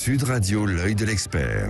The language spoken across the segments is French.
Sud Radio, l'œil de l'expert.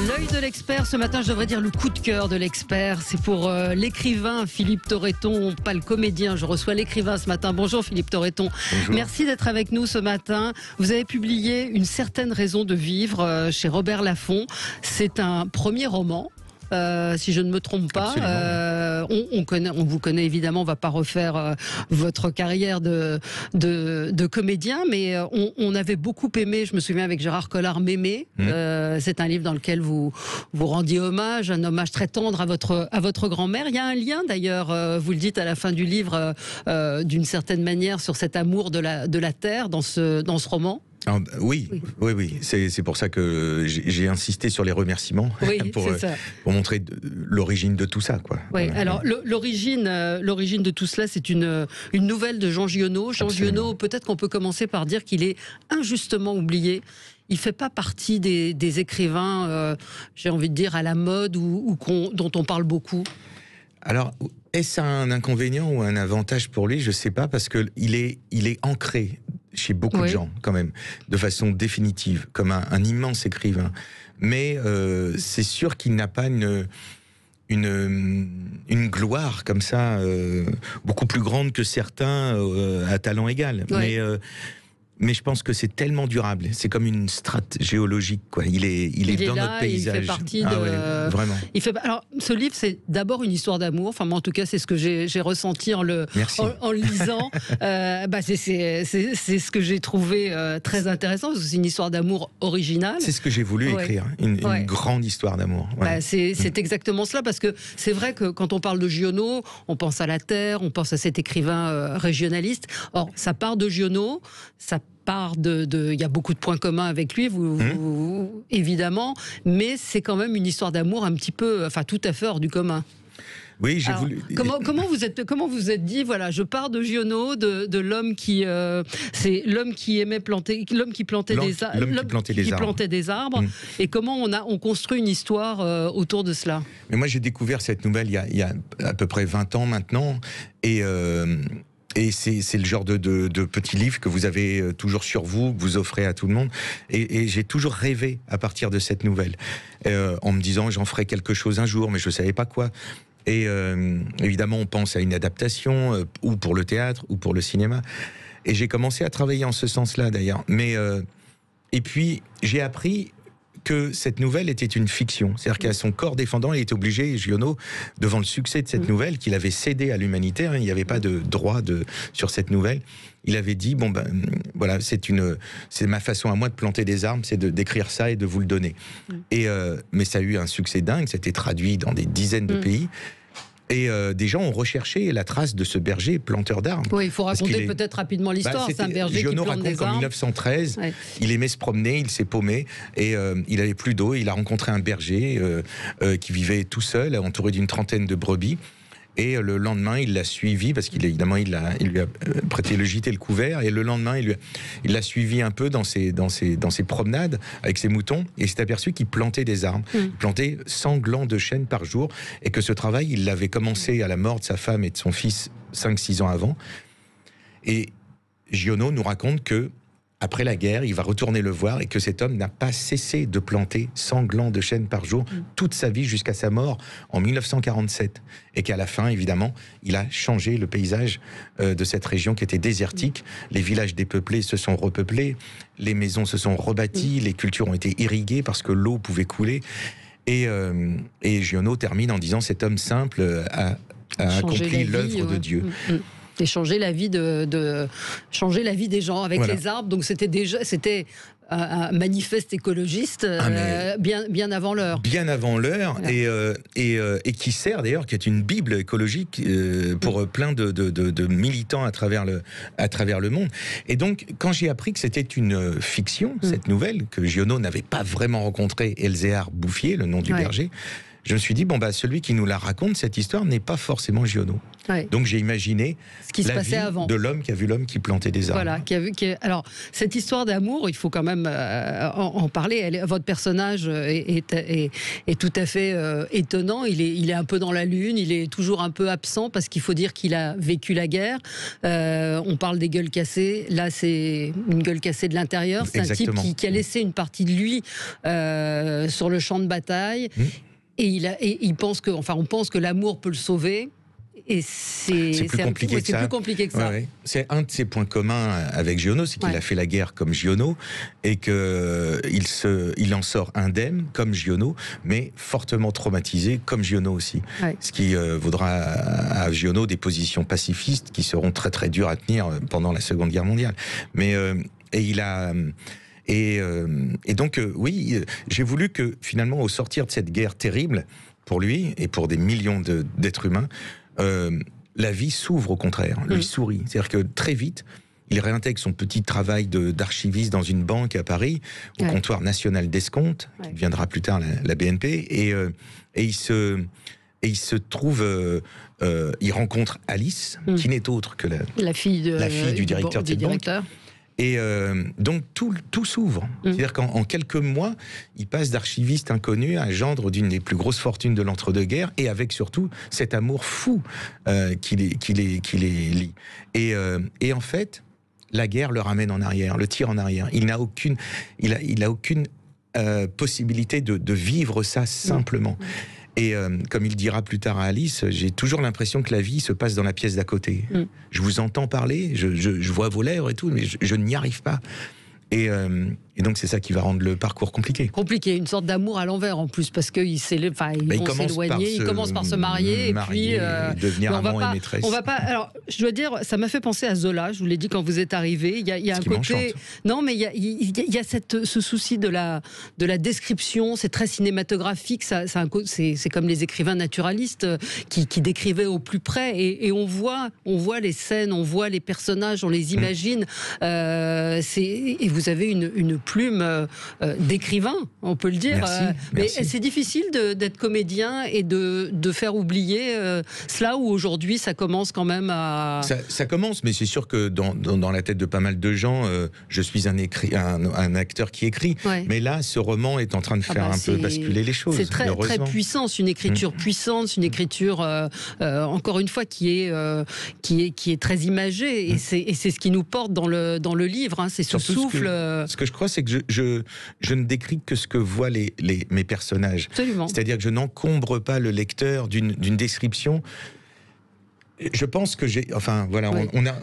L'œil de l'expert, ce matin, je devrais dire le coup de cœur de l'expert. C'est pour l'écrivain Philippe Torreton, pas le comédien. Je reçois l'écrivain ce matin. Bonjour Philippe Torreton. Bonjour. Merci d'être avec nous ce matin. Vous avez publié Une certaine raison de vivre chez Robert Laffont. C'est un premier roman. Si je ne me trompe pas, on vous connaît évidemment. On va pas refaire votre carrière de comédien, mais on avait beaucoup aimé. Je me souviens avec Gérard Collard, Mémé. C'est un livre dans lequel vous rendiez hommage, un hommage très tendre à votre grand-mère. Il y a un lien d'ailleurs, vous le dites à la fin du livre, d'une certaine manière sur cet amour de la terre dans ce roman. Oui. C'est pour ça que j'ai insisté sur les remerciements, pour montrer l'origine de tout ça, quoi. Oui, voilà. alors l'origine de tout cela, c'est une nouvelle de Jean Giono. Jean Giono, peut-être qu'on peut commencer par dire qu'il est injustement oublié. Il fait pas partie des écrivains, j'ai envie de dire, à la mode dont on parle beaucoup. Alors, est-ce un inconvénient ou un avantage pour lui? Je sais pas, parce que il est ancré chez beaucoup de gens, quand même, de façon définitive, comme un immense écrivain. Mais c'est sûr qu'il n'a pas une gloire comme ça, beaucoup plus grande que certains à talent égal. Ouais. Mais je pense que c'est tellement durable. C'est comme une strate géologique, quoi. Il est dans là, notre paysage. Il fait partie vraiment. Alors, ce livre, c'est d'abord une histoire d'amour. Enfin, moi, en tout cas, c'est ce que j'ai ressenti en le lisant. C'est ce que j'ai trouvé très intéressant. Parce que c'est une histoire d'amour originale. C'est ce que j'ai voulu écrire. Une grande histoire d'amour. Ouais. C'est exactement cela. Parce que c'est vrai que quand on parle de Giono, on pense à la terre, on pense à cet écrivain régionaliste. Or, ça part de Giono, il y a beaucoup de points communs avec lui, évidemment, mais c'est quand même une histoire d'amour un petit peu, enfin tout à fait hors du commun. Oui, j'ai voulu. Comment vous êtes dit, voilà, je pars de Giono, de l'homme qui, c'est l'homme qui aimait planter, l'homme qui plantait des arbres, et comment on construit une histoire autour de cela. Mais moi, j'ai découvert cette nouvelle il y a à peu près 20 ans maintenant, et c'est le genre de petit livre que vous avez toujours sur vous, que vous offrez à tout le monde. Et j'ai toujours rêvé à partir de cette nouvelle, en me disant j'en ferai quelque chose un jour, mais je ne savais pas quoi. Et évidemment, on pense à une adaptation, ou pour le théâtre, ou pour le cinéma. Et j'ai commencé à travailler en ce sens-là, d'ailleurs. Et puis, j'ai appris que cette nouvelle était une fiction. C'est-à-dire qu'à son corps défendant, il était obligé, Giono, devant le succès de cette nouvelle, qu'il avait cédé à l'humanité, il n'y avait pas de droit sur cette nouvelle, il avait dit, voilà, c'est ma façon à moi de planter des arbres, c'est d'écrire ça et de vous le donner. Mais ça a eu un succès dingue, ça a été traduit dans des dizaines de pays. Et des gens ont recherché la trace de ce berger planteur d'arbres. Oui, il faut raconter peut-être rapidement l'histoire. C'est un berger Giono qui plante des arbres. raconte qu'en 1913, il aimait se promener, il s'est paumé, et il avait plus d'eau. Il a rencontré un berger qui vivait tout seul, entouré d'une trentaine de brebis. Et le lendemain, il l'a suivi, parce qu'il lui a prêté le gîte et le couvert. Et le lendemain, il l'a suivi un peu dans ses promenades avec ses moutons. Et il s'est aperçu qu'il plantait des arbres. Il plantait 100 glands de chêne par jour. Et que ce travail, il l'avait commencé à la mort de sa femme et de son fils 5-6 ans avant. Et Giono nous raconte que après la guerre, il va retourner le voir, et que cet homme n'a pas cessé de planter 100 glands de chêne par jour toute sa vie jusqu'à sa mort en 1947. Et qu'à la fin, évidemment, il a changé le paysage de cette région qui était désertique. Les villages dépeuplés se sont repeuplés, les maisons se sont rebâties, les cultures ont été irriguées parce que l'eau pouvait couler. Et Giono termine en disant, cet homme simple a accompli l'œuvre de Dieu. Et changer la vie changer la vie des gens avec les arbres. Donc c'était un manifeste écologiste bien avant l'heure. Bien avant l'heure, et qui sert d'ailleurs, qui est une bible écologique pour plein de militants à travers le monde. Et donc, quand j'ai appris que c'était une fiction, cette nouvelle, que Giono n'avait pas vraiment rencontré Elzéar Bouffier, le nom du berger, je me suis dit, bon, celui qui nous la raconte, cette histoire, n'est pas forcément Giono. Ouais. Donc j'ai imaginé ce qui se passait avant. De l'homme qui a vu l'homme qui plantait des arbres. Voilà, alors, cette histoire d'amour, il faut quand même en parler. Votre personnage est tout à fait étonnant. Il est un peu dans la lune, il est toujours un peu absent parce qu'il faut dire qu'il a vécu la guerre. On parle des gueules cassées. Là, c'est une gueule cassée de l'intérieur. C'est un type qui a laissé une partie de lui sur le champ de bataille. Et il pense que, on pense que l'amour peut le sauver. Et c'est plus compliqué que ça. Ouais. C'est un de ses points communs avec Giono, c'est qu'il a fait la guerre comme Giono et qu'il en sort indemne comme Giono, mais fortement traumatisé comme Giono aussi. Ouais. Ce qui vaudra à Giono des positions pacifistes qui seront très très dures à tenir pendant la Seconde Guerre mondiale. Mais donc oui, j'ai voulu que finalement au sortir de cette guerre terrible pour lui et pour des millions d'êtres humains, la vie s'ouvre au contraire, lui sourit. C'est-à-dire que très vite, il réintègre son petit travail d'archiviste dans une banque à Paris, au comptoir national d'escompte, qui deviendra plus tard la BNP, et il se trouve, il rencontre Alice, qui n'est autre que la fille du directeur de cette banque. Et donc tout s'ouvre. C'est-à-dire qu'en quelques mois, il passe d'archiviste inconnu à gendre d'une des plus grosses fortunes de l'entre-deux-guerres, et avec surtout cet amour fou qui les lie. Et en fait, la guerre le ramène en arrière, le tire en arrière. Il n'a aucune possibilité de vivre ça simplement. Et comme il dira plus tard à Alice, j'ai toujours l'impression que la vie se passe dans la pièce d'à côté. Je vous entends parler, je vois vos lèvres et tout, mais je n'y arrive pas. Et donc c'est ça qui va rendre le parcours compliqué. Compliqué, une sorte d'amour à l'envers en plus, parce qu'ils vont s'éloigner, ils commencent par se marier, et puis devenir amant et maîtresse. On va pas. Alors, je dois dire, ça m'a fait penser à Zola. Je vous l'ai dit quand vous êtes arrivé. Il y a un côté. Non, mais il y a ce souci de la description. C'est très cinématographique. C'est comme les écrivains naturalistes qui décrivaient au plus près. Et on voit les scènes, on voit les personnages, on les imagine. Et vous avez une plume d'écrivain, on peut le dire. Merci. Mais c'est difficile d'être comédien et de faire oublier cela, où aujourd'hui ça commence quand même à... Ça commence, mais c'est sûr que dans la tête de pas mal de gens, je suis un acteur qui écrit. Ouais. Mais là, ce roman est en train de faire un peu basculer les choses. C'est très puissant, c'est une écriture puissante, une écriture, encore une fois, qui est très imagée. Et c'est ce qui nous porte dans le livre, hein, c'est ce souffle... Ce que je crois, c'est que je ne décris que ce que voient mes personnages. Absolument. C'est-à-dire que je n'encombre pas le lecteur d'une description. Je pense que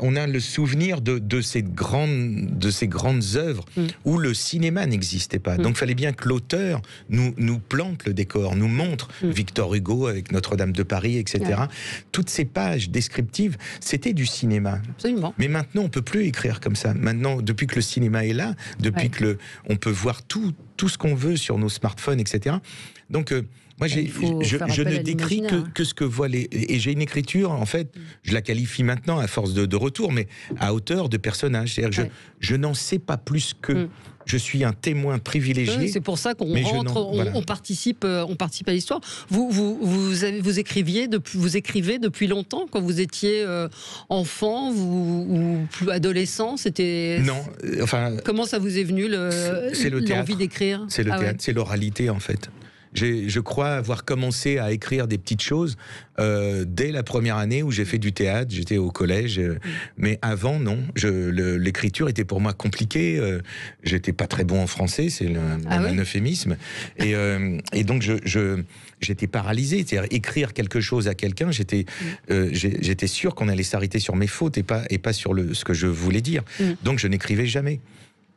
on a le souvenir de ces grandes œuvres où le cinéma n'existait pas. Donc il fallait bien que l'auteur nous plante le décor, nous montre Victor Hugo avec Notre-Dame de Paris, etc. Ouais. Toutes ces pages descriptives, c'était du cinéma. Absolument. Mais maintenant, on peut plus écrire comme ça. Maintenant, depuis que le cinéma est là, depuis que on peut voir tout ce qu'on veut sur nos smartphones, etc. Donc moi, je ne décris que ce que voient et j'ai une écriture, en fait, je la qualifie maintenant à force de retour, mais à hauteur de personnage. C'est-à-dire que je n'en sais pas plus que... Je suis un témoin privilégié. C'est pour ça qu'on rentre, on participe à l'histoire. Vous écrivez depuis longtemps, quand vous étiez enfant ou plus adolescent. Non, enfin. Comment ça vous est venu l'envie d'écrire? C'est le théâtre, c'est l'oralité en fait. Je crois avoir commencé à écrire des petites choses dès la première année où j'ai fait du théâtre. J'étais au collège, mais avant, non. L'écriture était pour moi compliquée. J'étais pas très bon en français, c'est un euphémisme. Et donc, j'étais paralysé. C'est-à-dire, écrire quelque chose à quelqu'un, j'étais sûr qu'on allait s'arrêter sur mes fautes et pas sur ce que je voulais dire. Donc, je n'écrivais jamais.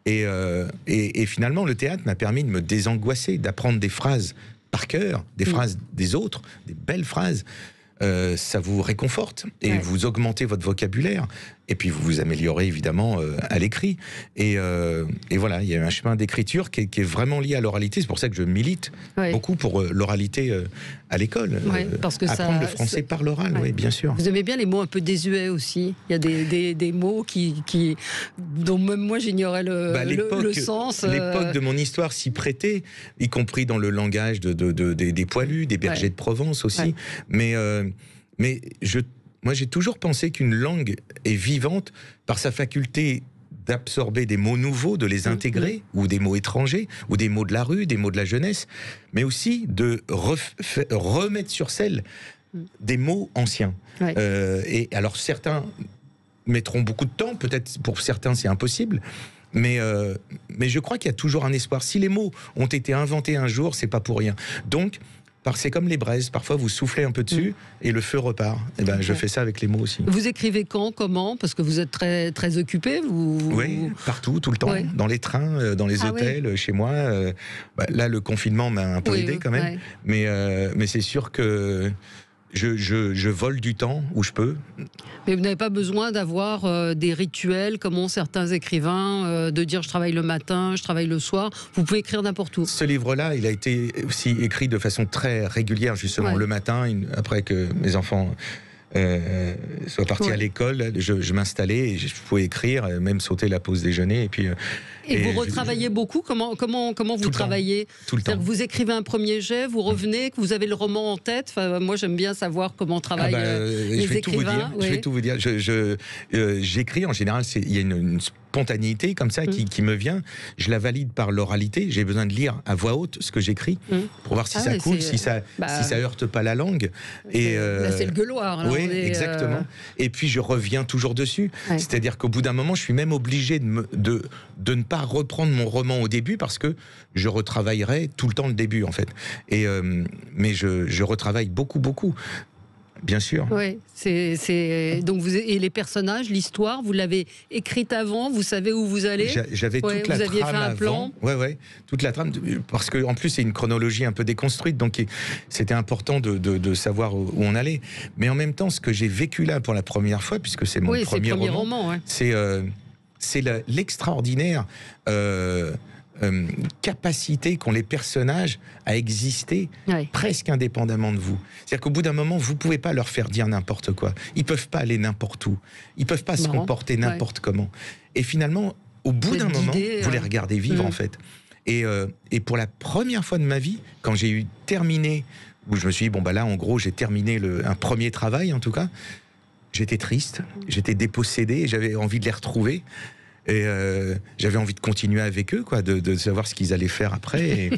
Et finalement, le théâtre m'a permis de me désangoisser, d'apprendre des phrases par cœur, des phrases des autres, des belles phrases. Ça vous réconforte et vous augmentez votre vocabulaire. Et puis vous vous améliorez évidemment à l'écrit. Et voilà, il y a un chemin d'écriture qui est vraiment lié à l'oralité. C'est pour ça que je milite beaucoup pour l'oralité à l'école. Parce que apprendre le français par l'oral, oui, bien sûr. Vous aimez bien les mots un peu désuets aussi. Il y a des mots dont même moi j'ignorais le sens. L'époque de mon histoire s'y prêtait, y compris dans le langage des poilus, des bergers de Provence aussi. Mais moi, j'ai toujours pensé qu'une langue est vivante par sa faculté d'absorber des mots nouveaux, de les intégrer, ou des mots étrangers, ou des mots de la rue, des mots de la jeunesse, mais aussi de remettre sur selle des mots anciens. Et alors, certains mettront beaucoup de temps, peut-être pour certains c'est impossible, mais je crois qu'il y a toujours un espoir. Si les mots ont été inventés un jour, c'est pas pour rien. Donc, c'est comme les braises, parfois vous soufflez un peu dessus et le feu repart. Et ben, je fais ça avec les mots aussi. Vous écrivez quand, comment? Parce que vous êtes très, très occupé. Oui, partout, tout le temps, dans les trains, dans les hôtels, chez moi. Là, le confinement m'a un peu aidé quand même. Mais c'est sûr que je vole du temps où je peux. Mais vous n'avez pas besoin d'avoir des rituels comme ont certains écrivains, de dire je travaille le matin, je travaille le soir. Vous pouvez écrire n'importe où. Ce livre-là, il a été aussi écrit de façon très régulière, justement le matin, après que mes enfants soient partis à l'école. Je m'installais et je pouvais écrire, même sauter la pause déjeuner. Et vous retravaillez beaucoup? Comment vous travaillez? Tout le temps. Vous écrivez un premier jet, vous revenez, que vous avez le roman en tête. Enfin, moi, j'aime bien savoir comment travaillent les écrivains. Je vais tout vous dire. J'écris, en général, il y a une spontanéité comme ça qui me vient. Je la valide par l'oralité. J'ai besoin de lire à voix haute ce que j'écris pour voir si ça coule, si ça heurte pas la langue. Là, c'est le gueuloir. Oui, exactement. Et puis, je reviens toujours dessus. C'est-à-dire qu'au bout d'un moment, je suis même obligé de ne pas reprendre mon roman au début parce que je retravaillerai tout le temps le début, en fait. Mais je retravaille beaucoup. Bien sûr. Oui, donc et les personnages, l'histoire, vous l'avez écrite avant, vous savez où vous allez. J'avais toute la trame fait un plan. Ouais, toute la trame, parce que en plus c'est une chronologie un peu déconstruite, donc c'était important de savoir où on allait. Mais en même temps, ce que j'ai vécu là pour la première fois, puisque c'est mon premier roman, c'est l'extraordinaire capacité qu'ont les personnages à exister presque indépendamment de vous. C'est-à-dire qu'au bout d'un moment, vous ne pouvez pas leur faire dire n'importe quoi. Ils ne peuvent pas aller n'importe où. Ils ne peuvent pas se comporter n'importe comment. Et finalement, au bout d'un moment, vous les regardez vivre, en fait. Et pour la première fois de ma vie, quand j'ai terminé, où je me suis dit, là, en gros, j'ai terminé un premier travail, en tout cas, j'étais triste, j'étais dépossédé, j'avais envie de les retrouver. Et j'avais envie de continuer avec eux, de savoir ce qu'ils allaient faire après.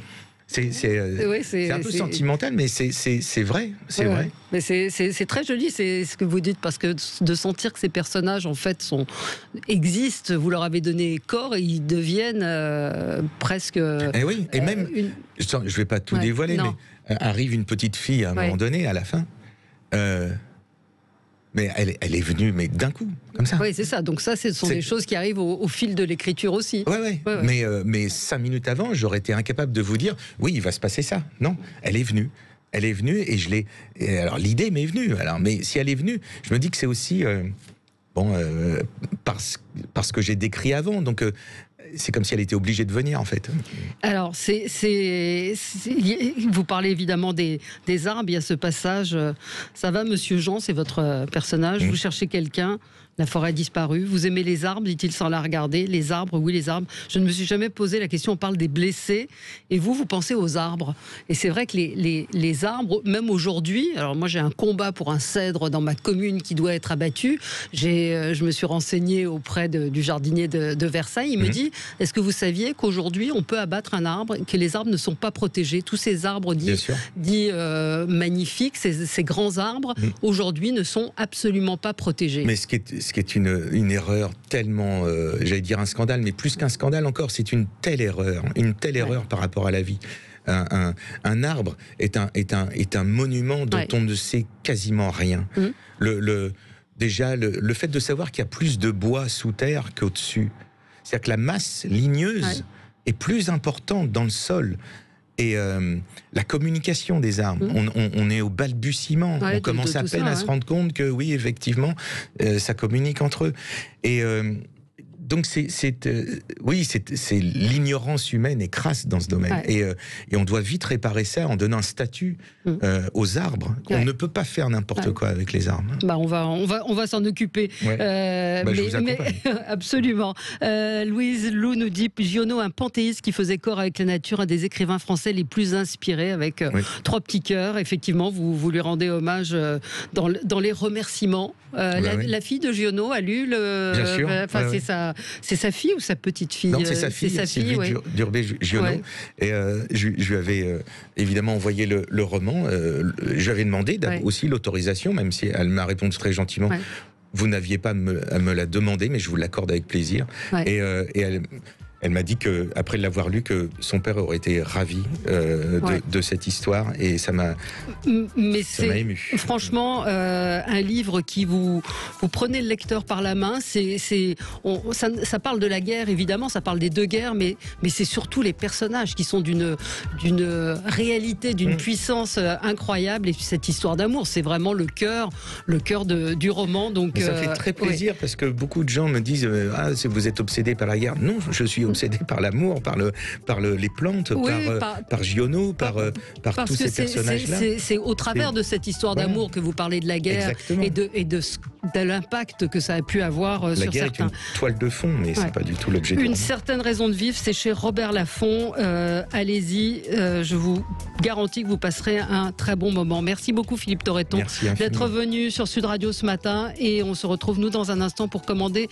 C'est un peu sentimental, mais c'est vrai. C'est vrai. Mais c'est très joli, c'est ce que vous dites, parce que de sentir que ces personnages, en fait, existent, vous leur avez donné corps et ils deviennent presque... Et oui, et même, je ne vais pas tout dévoiler, mais arrive une petite fille à un moment donné, à la fin... Mais elle est venue, mais d'un coup, comme ça. Oui, c'est ça. Donc ça, ce sont des choses qui arrivent au fil de l'écriture aussi. Oui. Mais 5 minutes avant, j'aurais été incapable de vous dire, oui, il va se passer ça. Non, elle est venue. Elle est venue et je l'ai... Alors l'idée m'est venue. Mais si elle est venue, je me dis que c'est aussi... parce que j'ai décrit avant. Donc... c'est comme si elle était obligée de venir, en fait. Alors, vous parlez évidemment des arbres. Il y a ce passage. Ça va, Monsieur Jean, c'est votre personnage. Vous cherchez quelqu'un. La forêt a disparu. Vous aimez les arbres, dit-il sans la regarder. Les arbres, oui, les arbres. Je ne me suis jamais posé la question. On parle des blessés. Et vous pensez aux arbres. Et c'est vrai que les arbres, même aujourd'hui, alors moi j'ai un combat pour un cèdre dans ma commune qui doit être abattu. Je me suis renseignée auprès du jardinier de Versailles. Il me dit, est-ce que vous saviez qu'aujourd'hui on peut abattre un arbre, que les arbres ne sont pas protégés? Tous ces arbres dits magnifiques, ces grands arbres, aujourd'hui ne sont absolument pas protégés. Mais ce qui est une erreur tellement, j'allais dire un scandale, mais plus qu'un scandale encore, c'est une telle erreur par rapport à la vie. Un arbre est un monument dont on ne sait quasiment rien. Déjà, le fait de savoir qu'il y a plus de bois sous terre qu'au-dessus, c'est-à-dire que la masse ligneuse est plus importante dans le sol Et la communication des armes, on est au balbutiement, on commence à peine à se rendre compte que oui, effectivement, ça communique entre eux. Et donc c'est l'ignorance humaine est crasse dans ce domaine. Et on doit vite réparer ça en donnant un statut aux arbres. On ne peut pas faire n'importe quoi avec les armes. Bah on va s'en occuper. Je vous accompagne. Absolument. Louise Lou nous dit Giono, un panthéiste qui faisait corps avec la nature, un des écrivains français les plus inspirés, avec 3 petits cœurs. Effectivement, vous lui rendez hommage dans les remerciements. La fille de Giono a lu le. Bien sûr. C'est sa fille ou sa petite fille? Non, c'est sa fille, Sylvie Durbé Giono. Et je lui avais évidemment envoyé le roman. Je lui avais demandé aussi l'autorisation, même si elle m'a répondu très gentiment. Vous n'aviez pas à me la demander, mais je vous l'accorde avec plaisir. Et elle m'a dit que, après l'avoir lu, que son père aurait été ravi de cette histoire, et ça m'a ému. Franchement, un livre qui vous prenez le lecteur par la main. Ça parle de la guerre, évidemment, ça parle des 2 guerres, mais c'est surtout les personnages qui sont d'une réalité, d'une puissance incroyable. Et cette histoire d'amour, c'est vraiment le cœur du roman. Donc ça fait très plaisir parce que beaucoup de gens me disent vous êtes obsédé par la guerre. Non, je suis obsédé par l'amour, par les plantes, par Giono, par tous ces personnages-là. C'est au travers de cette histoire d'amour que vous parlez de la guerre. Exactement. et de l'impact que ça a pu avoir sur certains. La guerre est une toile de fond, mais c'est pas du tout l'objet. Une certaine raison de vivre, c'est chez Robert Laffont. Allez-y, je vous garantis que vous passerez un très bon moment. Merci beaucoup Philippe Torreton d'être venu sur Sud Radio ce matin, et on se retrouve nous dans un instant pour commenter,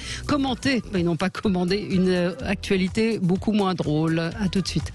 mais non pas commander, une actualité beaucoup moins drôle. À tout de suite.